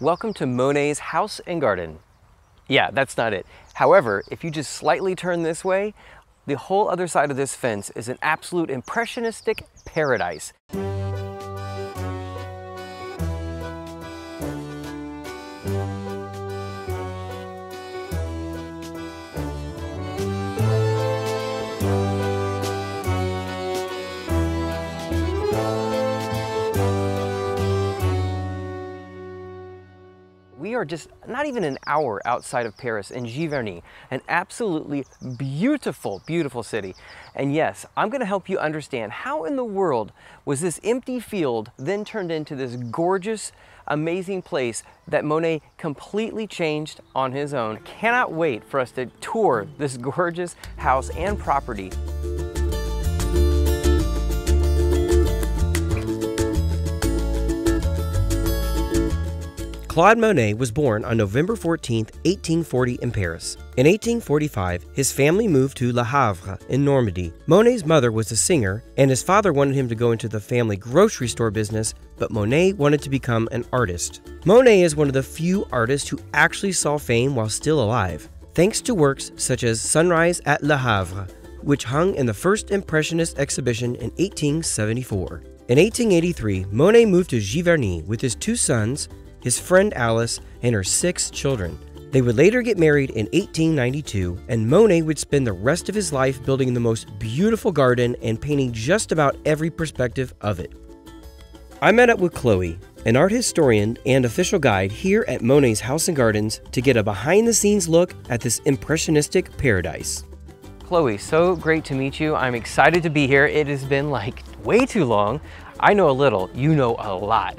Welcome to Monet's house and garden. Yeah, that's not it. However, if you just slightly turn this way, the whole other side of this fence is an absolute impressionistic paradise. We are just not even an hour outside of Paris in Giverny, an absolutely beautiful, beautiful city. And yes, I'm going to help you understand how in the world was this empty field then turned into this gorgeous, amazing place that Monet completely changed on his own. Cannot wait for us to tour this gorgeous house and property. Claude Monet was born on November 14, 1840 in Paris. In 1845, his family moved to Le Havre in Normandy. Monet's mother was a singer, and his father wanted him to go into the family grocery store business, but Monet wanted to become an artist. Monet is one of the few artists who actually saw fame while still alive, thanks to works such as Sunrise at Le Havre, which hung in the first Impressionist exhibition in 1874. In 1883, Monet moved to Giverny with his 2 sons, his friend Alice, and her 6 children. They would later get married in 1892, and Monet would spend the rest of his life building the most beautiful garden and painting just about every perspective of it. I met up with Chloe, an art historian and official guide here at Monet's House and Gardens, to get a behind-the-scenes look at this impressionistic paradise. Chloe, so great to meet you. I'm excited to be here. It has been like way too long. I know a little, you know a lot.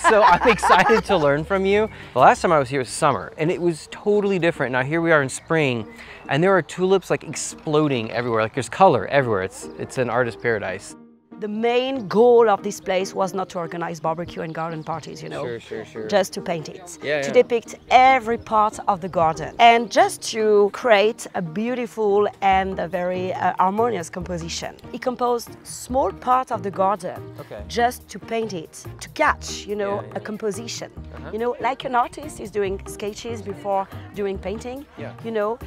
So I'm excited to learn from you. The last time I was here was summer and it was totally different. Now here we are in spring and there are tulips like exploding everywhere. Like there's color everywhere. It's an artist paradise. The main goal of this place was not to organize barbecue and garden parties, you know, Sure. just to paint it, to Yeah. depict every part of the garden, and just to create a beautiful and a very harmonious composition. He composed small part of the garden just to paint it, to catch, you know, a composition. You know, like an artist is doing sketches before doing painting, you know.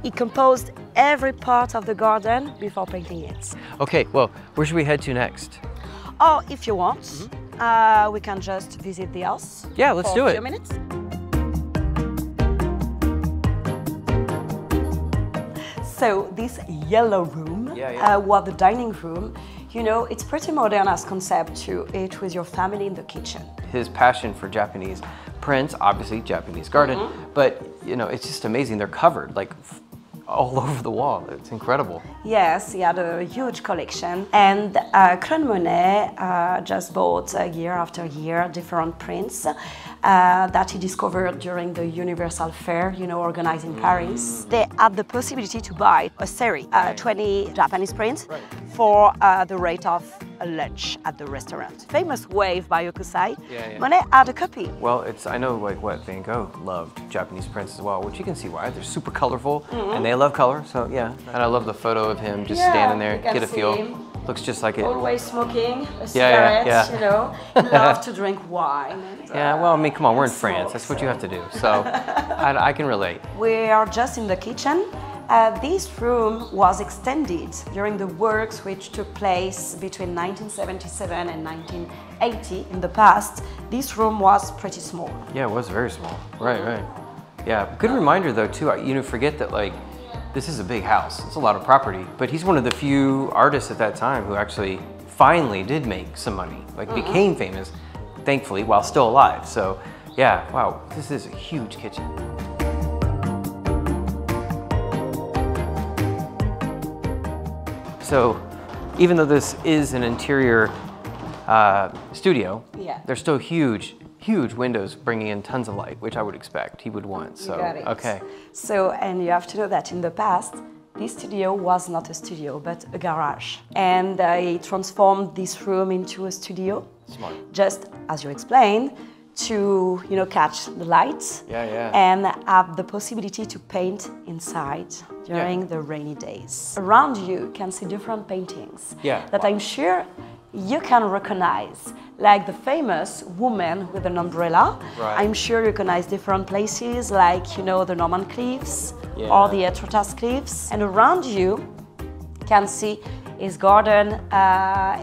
He composed every part of the garden before painting it. Okay, well, where should we head to next? Or if you want, we can just visit the house. Yeah, let's do it. For a few minutes. So this yellow room was the dining room. You know, it's pretty modern as concept to eat with your family in the kitchen. His passion for Japanese prints, obviously Japanese garden, but you know, it's just amazing. They're covered like all over the wall. It's incredible. Yes, he had a huge collection, and Claude Monet just bought year after year different prints that he discovered during the Universal Fair, you know, organized in Paris. They had the possibility to buy a series, 20 Japanese prints for the rate of a lunch at the restaurant. Famous wave by Yokusai. Monet had a copy. Well, I know like what Van Gogh loved Japanese prints as well, which you can see why. They're super colorful and they love color, so yeah. And I love the photo of him just standing there, get a feel. Looks just like it. Always smoking a cigarette, you know. Love to drink wine. Yeah, well, I mean, come on, we're in France. That's what you have to do. So I can relate. We are just in the kitchen. This room was extended during the works which took place between 1977 and 1980. In the past, this room was pretty small. Yeah, it was very small. Right. Yeah, good reminder though too, you know, forget that like, this is a big house, it's a lot of property, but he's one of the few artists at that time who actually finally did make some money, like became famous, thankfully, while still alive. So yeah, wow, this is a huge kitchen. So even though this is an interior studio, there's still huge windows bringing in tons of light, which I would expect he would want. So, okay. So, and you have to know that in the past, this studio was not a studio, but a garage. And he transformed this room into a studio. Smart. Just as you explained, to, you know, catch the lights and have the possibility to paint inside during the rainy days. Around you can see different paintings that I'm sure you can recognize, like the famous woman with an umbrella. Right. I'm sure you recognize different places, like, you know, the Norman Cliffs or the Artrageous Cliffs. And around you can see his garden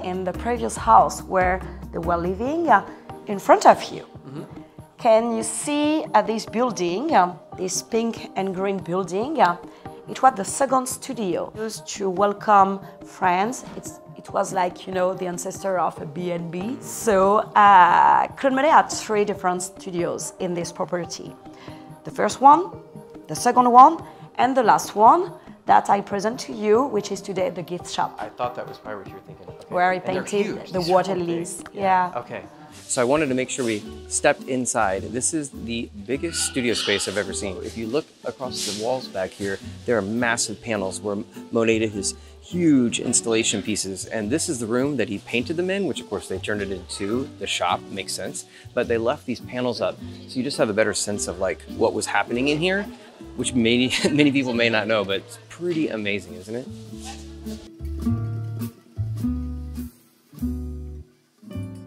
in the previous house where they were living in front of you. Can you see this building, this pink and green building? It was the second studio used to welcome friends. It was like, you know, the ancestor of a B&B. So Claude Monet had 3 different studios in this property. The first one, the second one, and the last one that I present to you, which is today the gift shop. I thought that was probably what you were thinking. Okay. Where he painted the water lilies. Yeah. Okay. So I wanted to make sure we stepped inside. This is the biggest studio space I've ever seen. If you look across the walls back here, there are massive panels where Monet did his huge installation pieces. And this is the room that he painted them in, which of course they turned it into the shop, makes sense. But they left these panels up. So you just have a better sense of like what was happening in here, which many people may not know, but it's pretty amazing, isn't it?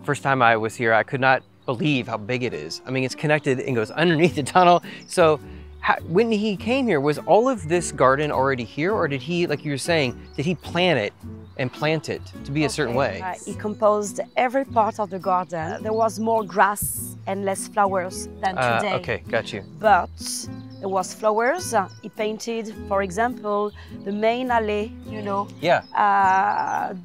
First time I was here, I could not believe how big it is. I mean, it's connected and goes underneath the tunnel. So when he came here, was all of this garden already here? Or did he, like you were saying, did he plan it and plant it to be a certain way? He composed every part of the garden. There was more grass and less flowers than today. Okay, got you. But there was flowers. He painted, for example, the main alley, you know,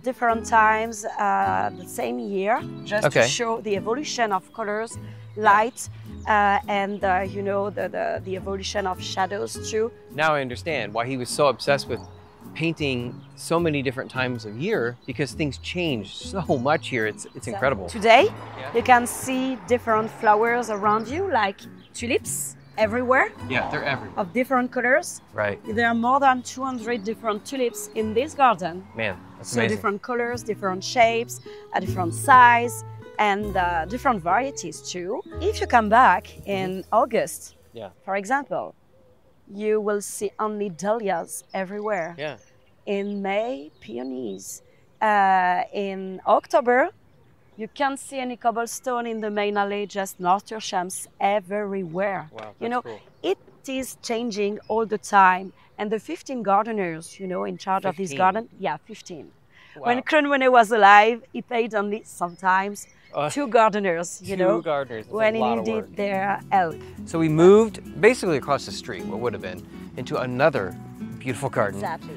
different times the same year, just to show the evolution of colors, light, and you know, the evolution of shadows too. Now I understand why he was so obsessed with painting so many different times of year, because things change so much here. It's incredible. Today, you can see different flowers around you, like tulips everywhere. Yeah, they're everywhere. Of different colors. Right. There are more than 200 different tulips in this garden. Man, that's amazing. So different colors, different shapes, a different size, and different varieties too. If you come back in August, for example, you will see only dahlias everywhere. Yeah. In May, peonies. In October, you can't see any cobblestone in the main alley, just nasturtiums everywhere. Wow, you know, cool. It is changing all the time. And the 15 gardeners, you know, in charge of this garden, 15. Wow. When Claude Monet was alive, he paid only sometimes 2 gardeners, you know, when he needed their help. So we moved basically across the street, what would have been, into another beautiful garden. Exactly.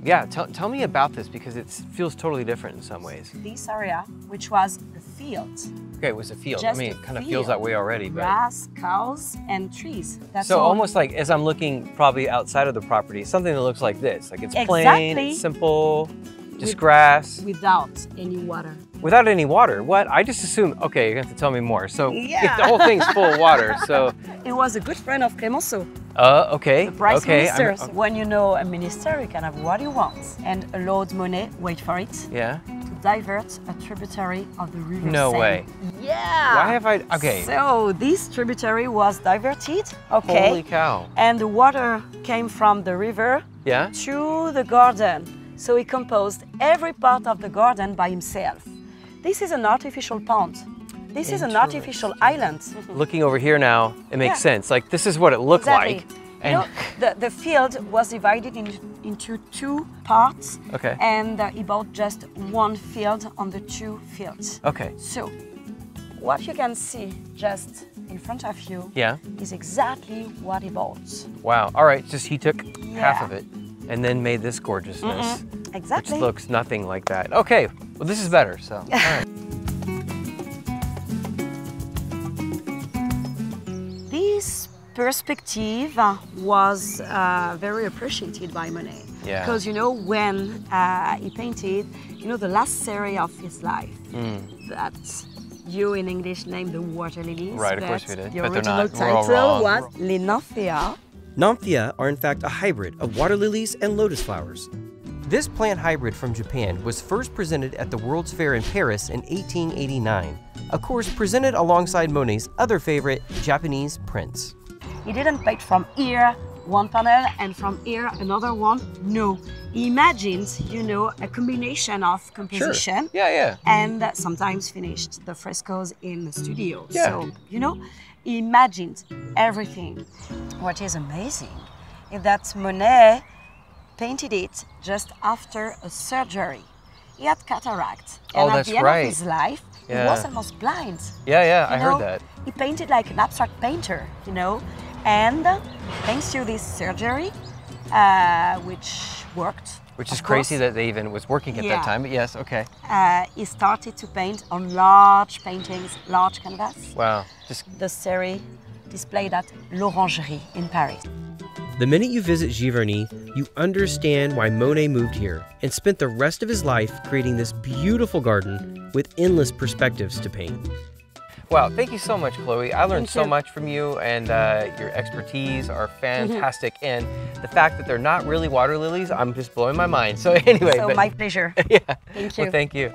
Yeah, tell me about this, because it feels totally different in some ways. This area, which was a field. Okay, it was a field. Just I mean, it kind of feels that way already. Grass, cows, and trees. That's so all. Almost like, as I'm looking probably outside of the property, something that looks like this. Like it's plain, it's simple, just grass. Without any water. Without any water? What? I just assumed, okay, you have to tell me more. So if the whole thing's full of water, so. It was a good friend of Clemenceau. Okay. The Price minister. When you know a minister, you can have what you want. And Claude Monet, wait for it. Yeah. To divert a tributary of the river No Seine. way. Yeah. Why have I, okay. So this tributary was diverted, okay. Holy cow. And the water came from the river to the garden. So he composed every part of the garden by himself. This is an artificial pond. This is an artificial island. Looking over here now, it makes sense. Like, this is what it looked like. And you know, the field was divided into 2 parts. Okay. And he bought just 1 field on the 2 fields. Okay. So, what you can see just in front of you is exactly what he bought. Wow. All right, just he took half of it and then made this gorgeousness. Exactly. Which looks nothing like that. Okay, well this is better, so, all right. This perspective was very appreciated by Monet. Yeah. Because, you know, when he painted, you know, the last series of his life, that you in English named the water lilies. Right, of course we did. The but original they're not. title was Les Nymphaea. Nymphaea are in fact a hybrid of water lilies and lotus flowers. This plant hybrid from Japan was first presented at the World's Fair in Paris in 1889. Of course, presented alongside Monet's other favorite, Japanese prints. He didn't paint from here one panel and from here another one. No, he imagines, you know, a combination of composition. Sure. Yeah. And sometimes finished the frescoes in the studio. Yeah. So, you know, he imagined everything. What is amazing is that Monet painted it just after a surgery. He had cataracts. And that's at the end right. of his life, he was almost blind. Yeah, I You know, heard that. He painted like an abstract painter, you know, and thanks to this surgery, which worked. Which is crazy that they even was working at that time, but yes, okay. He started to paint on large paintings, large canvas. Wow. The series displayed at l'Orangerie in Paris. The minute you visit Giverny, you understand why Monet moved here and spent the rest of his life creating this beautiful garden with endless perspectives to paint. Wow, thank you so much, Chloe. I learned so much from you, and your expertise are fantastic. And the fact that they're not really water lilies, I'm just blowing my mind. So anyway. So my pleasure. Yeah. Thank you. Well, thank you.